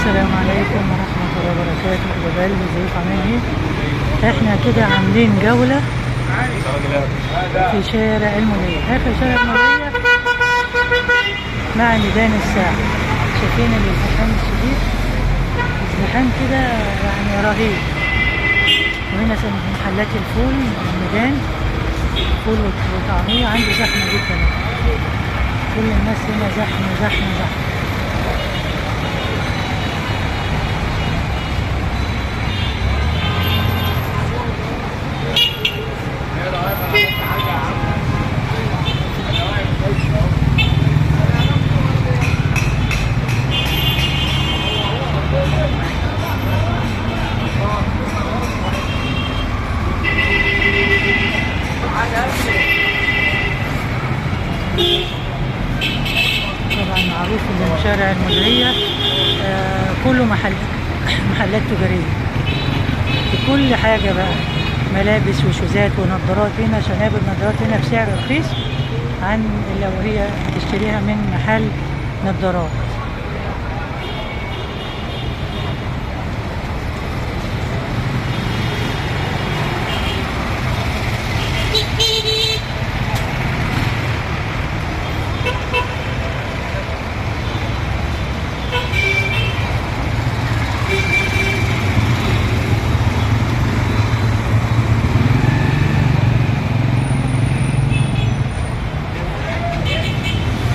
السلام عليكم ورحمة الله وبركاته. جبال ازيكم عاملين ايه؟ احنا كده عاملين جولة في شارع المنية، اخر شارع المنية مع ميدان الساعة. شايفين الازدحام الشديد، ازدحام كده يعني رهيب. وهنا محلات الفول، الميدان فول وطعمية عنده زحمة جدا، كل الناس هنا زحمة زحمة زحمة. طبعا معروف ان شارع المنية كله محلات تجارية بكل حاجة بقى، ملابس وشوزات ونظارات. هنا شناب النظارات هنا بسعر رخيص عن لو هي هتشتريها من محل نظارات.